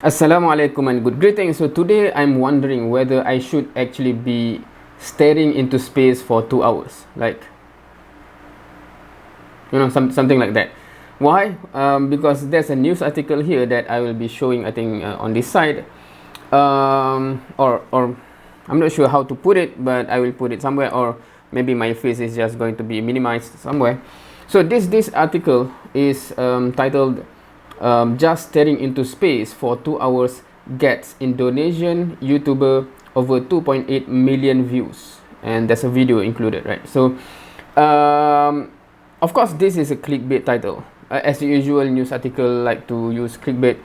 Assalamualaikum and good greetings. So today I'm wondering whether I should actually be staring into space for 2 hours, like something like that. Why? Because there's a news article here that I will be showing, I think, on this side, or I'm not sure how to put it, but I will put it somewhere, or maybe my face is just going to be minimized somewhere. So this article is titled "Just Staring into Space for 2 hours Gets Indonesian YouTuber Over 2.8 million Views," and there's a video included, right? So of course this is a clickbait title. As usual, news article like to use clickbait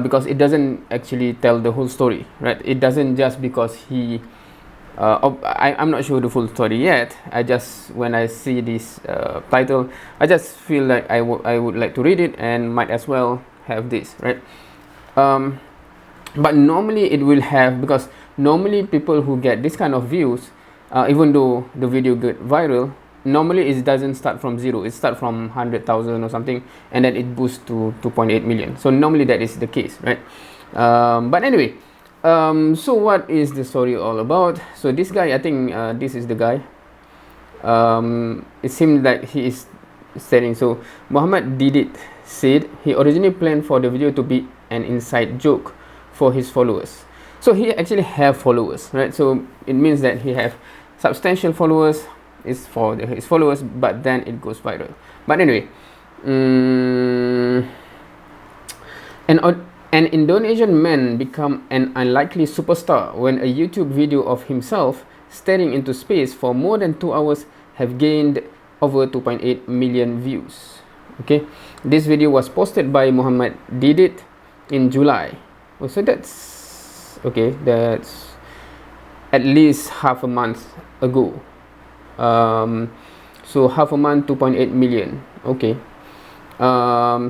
because it doesn't actually tell the whole story, right? It doesn't just because he I'm not sure the full story yet. When I see this title, I just feel like I would like to read it and might as well have this, right? But normally it will have, because normally people who get this kind of views, even though the video get viral, normally it doesn't start from zero. It starts from 100,000 or something, and then it boosts to 2.8 million. So normally that is the case, right? But anyway, so what is the story all about? So this guy, I think this is the guy. It seems like he is stating. So Muhammad Didit said he originally planned for the video to be an inside joke for his followers. So he actually have followers, right? So it means that he have substantial followers. Is for his followers, but then it goes viral. But anyway, an Indonesian man become an unlikely superstar when a YouTube video of himself staring into space for more than 2 hours have gained over 2.8 million views. Okay, this video was posted by Muhammad Didit in July. Oh, so that's okay. That's at least half a month ago. So half a month, 2.8 million. Okay.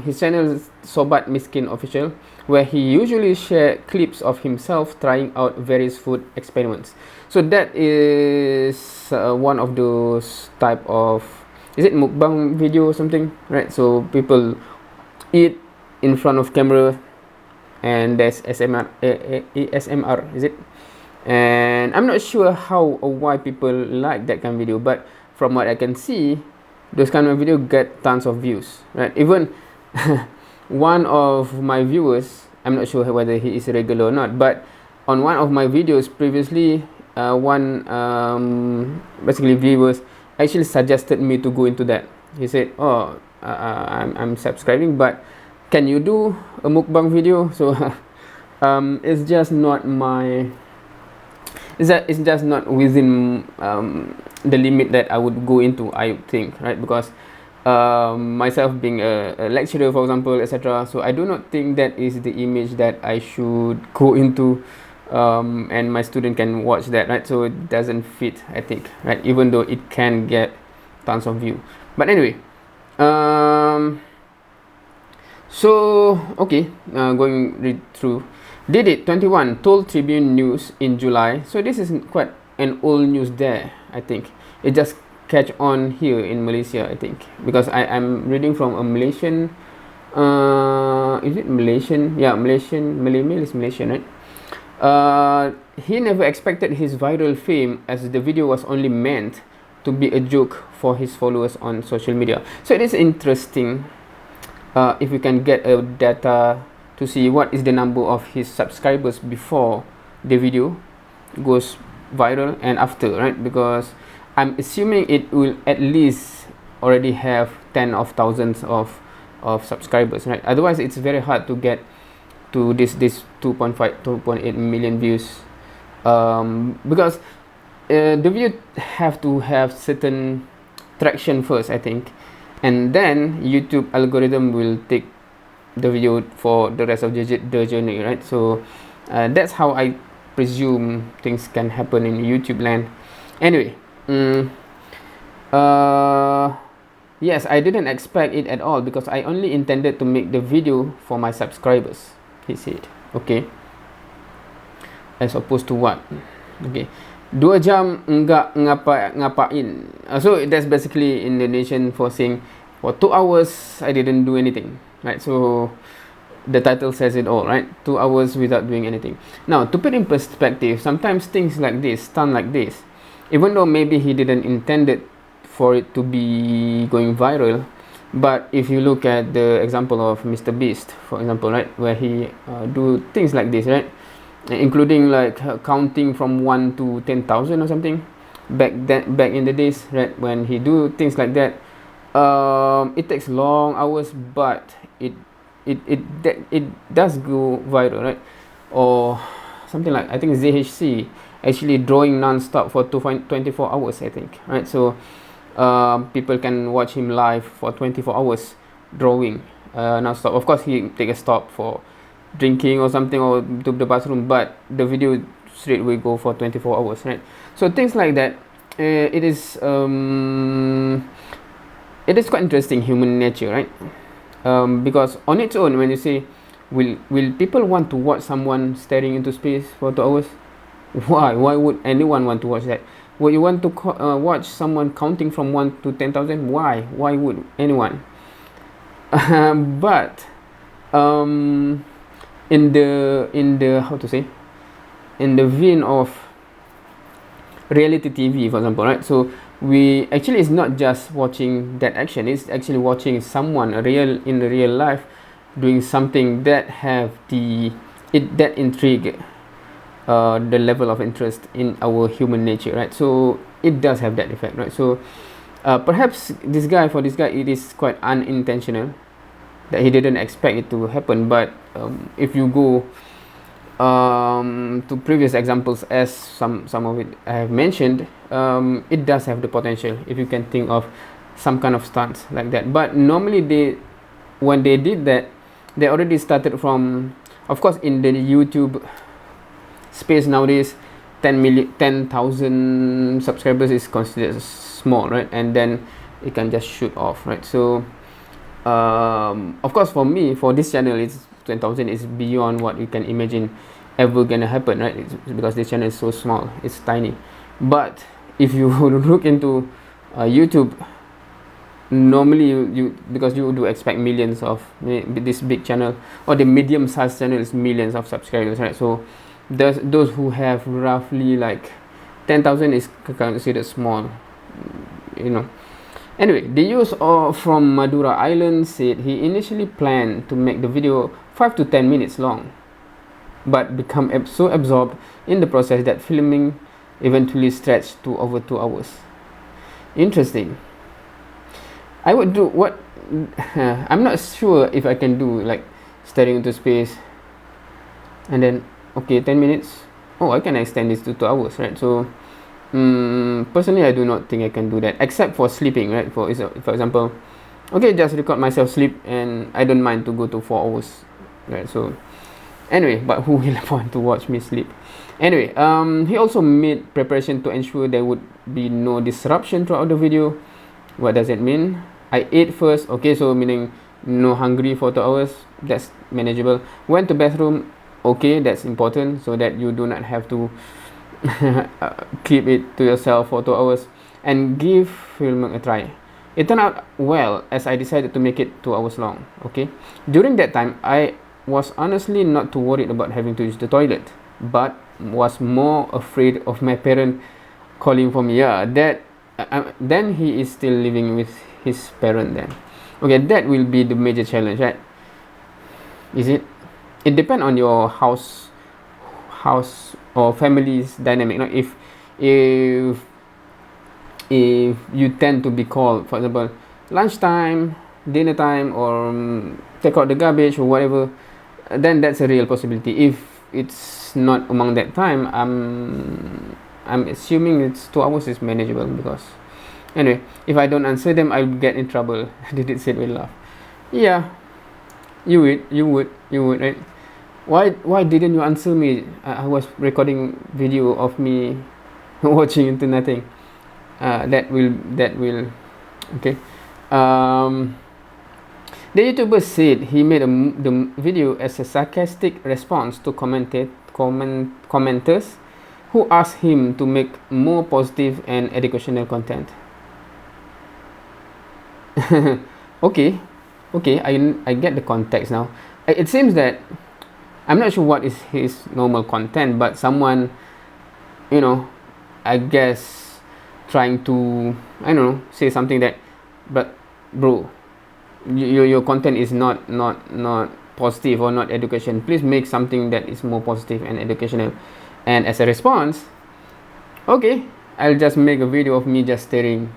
His channel is Sobat Miskin Official, where he usually share clips of himself trying out various food experiments. So that is one of those type of, is it mukbang video or something, right? So people eat in front of camera, and there's ASMR, is it? And I'm not sure how or why people like that kind of video, but from what I can see, those kind of video get tons of views, right? Even one of my viewers, I'm not sure whether he is regular or not, but on one of my videos previously, basically viewers actually suggested me to go into that. He said, "Oh, I'm subscribing, but can you do a mukbang video?" So it's just not my, it's just not within the limit that I would go into, I think, right? Because myself being a lecturer, for example, etc., so I do not think that is the image that I should go into, and my student can watch that, right? So it doesn't fit, I think, right? Even though it can get tons of view. But anyway, so okay, going read through. Didit 21 told Tribune News in July. So this is quite an old news there, I think. It just catch on here in Malaysia, I think, because I'm reading from a Malaysian, is it Malaysian? Yeah, Malaysian. Malay Mail is Malaysian, right? He never expected his viral fame, as the video was only meant to be a joke for his followers on social media. So it is interesting if we can get a data to see what is the number of his subscribers before the video goes viral and after, right? Because I'm assuming it will at least already have 10 of thousands of subscribers, right? Otherwise it's very hard to get to this 2.8 million views, because the video have to have certain traction first, I think, and then YouTube algorithm will take the video for the rest of the journey, right? So that's how I presume things can happen in YouTube land. Anyway, yes, I didn't expect it at all, because I only intended to make the video for my subscribers, he said. Okay, as opposed to what? Okay, 2 jam enggak ngapain. So that's basically Indonesian for saying for 2 hours I didn't do anything, right? So the title says it all, right? 2 hours without doing anything. Now, to put in perspective, sometimes things like this, stunt like this, even though maybe he didn't intend it for it to be going viral, but if you look at the example of Mr. Beast, for example, right, where he do things like this, right, including like counting from 1 to 10,000 or something, back in the days, right, when he do things like that, it takes long hours, but it does go viral, right? Or something like, I think ZHC actually drawing non-stop for 24 hours, I think, right? So people can watch him live for 24 hours drawing non-stop. Of course, he take a stop for drinking or something, or to the bathroom, but the video straight will go for 24 hours, right? So things like that, it is quite interesting, human nature, right? Because on its own, when you say, will people want to watch someone staring into space for 2 hours? Why would anyone want to watch that? Would you want to watch someone counting from 1 to 10,000? Why would anyone? But in the how to say, in the vein of reality TV, for example, right? So we actually, it's not just watching that action, it's actually watching someone in real life doing something that have that intrigue the level of interest in our human nature, right? So it does have that effect, right? So perhaps for this guy it is quite unintentional, that he didn't expect it to happen. But if you go to previous examples, as some of it I have mentioned, it does have the potential, if you can think of some kind of stunts like that. But normally when they did that, they already started from, of course, in the YouTube space nowadays, 10,000 subscribers is considered small, right? And then it can just shoot off, right? So of course, for me, for this channel, it's 10,000 is beyond what you can imagine ever gonna happen, right? It's because this channel is so small, it's tiny. But if you look into YouTube, normally you because you do expect millions of this big channel, or the medium-sized channel is millions of subscribers, right? So those who have roughly like 10,000 is considered small, you know. Anyway, the user from Madura Island said he initially planned to make the video 5 to 10 minutes long, but become so absorbed in the process that filming eventually stretched to over 2 hours. Interesting. I would do what I'm not sure if I can do, like staring into space and then, okay, 10 minutes, oh, I can extend this to 2 hours, right? So personally, I do not think I can do that, except for sleeping, right? For example, okay, just record myself sleep, and I don't mind to go to 4 hours, right? So anyway, but who will want to watch me sleep? Anyway, he also made preparation to ensure there would be no disruption throughout the video. What does it mean? I ate first, okay, so meaning no hungry for 2 hours, that's manageable. Went to bathroom, okay, that's important, so that you do not have to keep it to yourself for 2 hours. And give filming a try. It turned out well, as I decided to make it 2 hours long. Okay, during that time I was honestly not too worried about having to use the toilet, but was more afraid of my parent calling for me. Yeah, that then he is still living with his parent then. Okay, that will be the major challenge, right? Is it? It depends on your house or family's dynamic. Now, if you tend to be called, for example, lunchtime, dinner time, or take out the garbage or whatever, then that's a real possibility. If it's not among that time, I'm assuming it's 2 hours is manageable, because anyway, if I don't answer them, I'll get in trouble. Did it say with laugh? Yeah, you would, right? Why didn't you answer me? I was recording video of me watching into nothing. That will okay. The YouTuber said he made the video as a sarcastic response to commenters who asked him to make more positive and educational content. Okay, I get the context now. it seems that I'm not sure what is his normal content, but someone, you know, I guess trying to, I don't know, say something that, but bro, your content is not positive or not education. Please make something that is more positive and educational. And as a response, okay, I'll just make a video of me just staring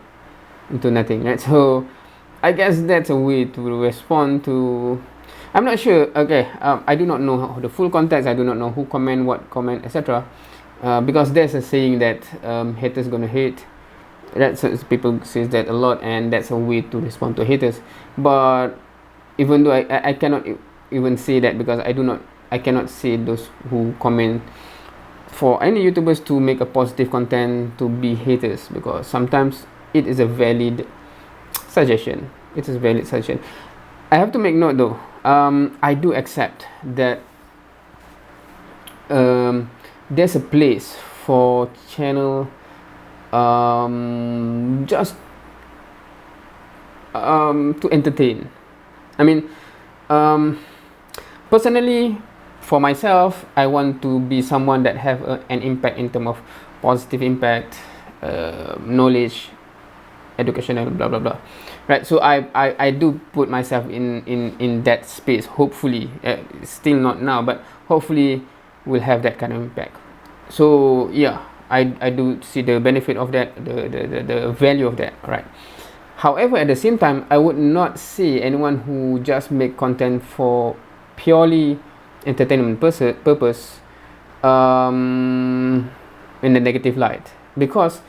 into nothing, right? So I guess that's a way to respond to. I'm not sure. Okay, I do not know the full context. I do not know who comment, what comment, etc. Because there's a saying that haters gonna hate. That's people says that a lot, and that's a way to respond to haters. But even though I cannot even say that, because I cannot say those who comment for any YouTubers to make a positive content to be haters, because sometimes it is a valid suggestion. It is a valid suggestion. I have to make note though. I do accept that there's a place for channel just to entertain. I mean, personally, for myself, I want to be someone that have an impact in terms of positive impact, knowledge, educational, blah blah blah, right? So I do put myself in that space. Hopefully, still not now, but hopefully will have that kind of impact. So yeah, I do see the benefit of that, the value of that, right? However, at the same time, I would not see anyone who just make content for purely entertainment purpose in a negative light, because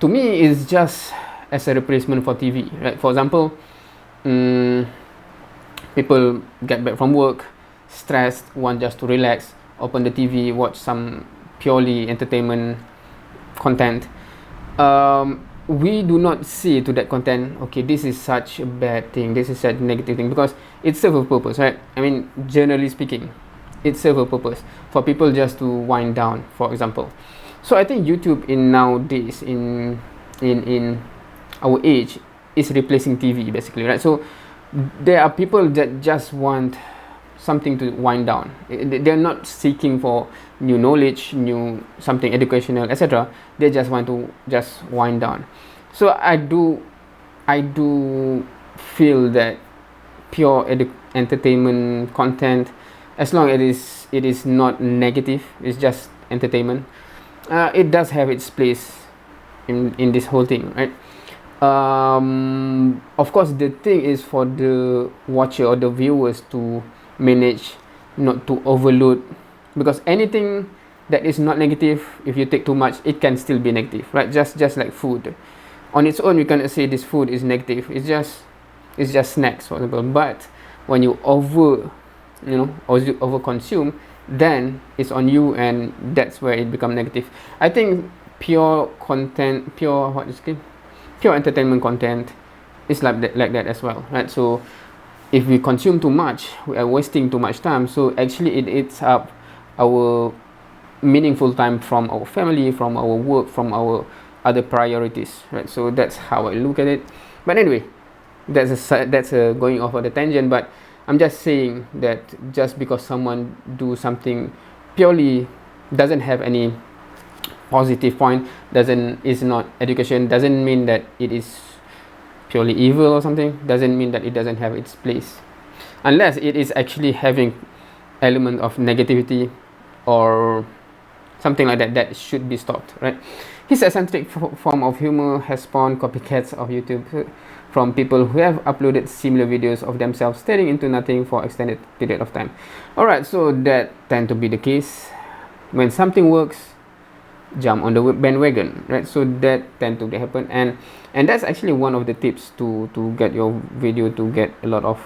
to me it's just as a replacement for TV, right? For example, people get back from work, stressed, want just to relax, open the TV, watch some purely entertainment content. We do not see to that content, okay, this is such a bad thing, this is such a negative thing, because it serves a purpose, right? I mean, generally speaking, it serves a purpose for people just to wind down, for example. So I think YouTube in nowadays, in our age, is replacing TV basically, right? So there are people that just want something to wind down. They're not seeking for new knowledge, new something educational, etc. They just want to just wind down. So I do feel that pure entertainment content, as long as it is not negative, it's just entertainment, it does have its place in this whole thing, right? Of course, the thing is for the watcher or the viewers to manage not to overload, because anything that is not negative, if you take too much, it can still be negative, right? Just like food on its own, you cannot say this food is negative. It's just snacks, for example. But when you over consume, then it's on you, and that's where it becomes negative. I think pure entertainment content is like that as well, right? So if we consume too much, we are wasting too much time. So actually it eats up our meaningful time from our family, from our work, from our other priorities, right? So that's how I look at it. But anyway, that's a going off of the tangent, but I'm just saying that just because someone do something purely doesn't have any positive point, is not education, doesn't mean that it is purely evil or something, doesn't mean that it doesn't have its place, unless it is actually having element of negativity or something like that, that should be stopped, right? His eccentric form of humor has spawned copycats of YouTube from people who have uploaded similar videos of themselves staring into nothing for extended period of time. Alright, so that tend to be the case. When something works, jump on the bandwagon, right? So that tend to happen, and that's actually one of the tips to get your video to get a lot of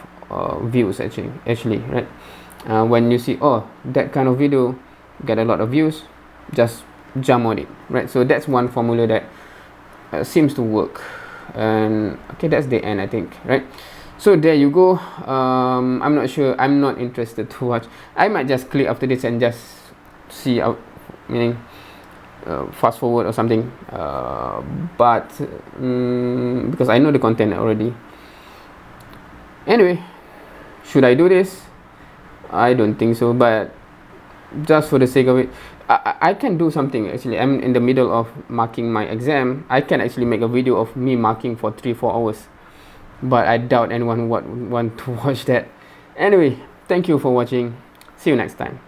views actually, right? When you see, oh, that kind of video get a lot of views, just jump on it, right? So that's one formula that seems to work. And okay, that's the end, I think, right? So there you go. I'm not sure, I'm not interested to watch. I might just click after this and just see out, meaning fast forward or something, but because I know the content already. Anyway, should I do this? I don't think so, but just for the sake of it, I can do something actually. I'm in the middle of marking my exam. I can actually make a video of me marking for 3-4 hours, but I doubt anyone would want to watch that. Anyway, thank you for watching. See you next time.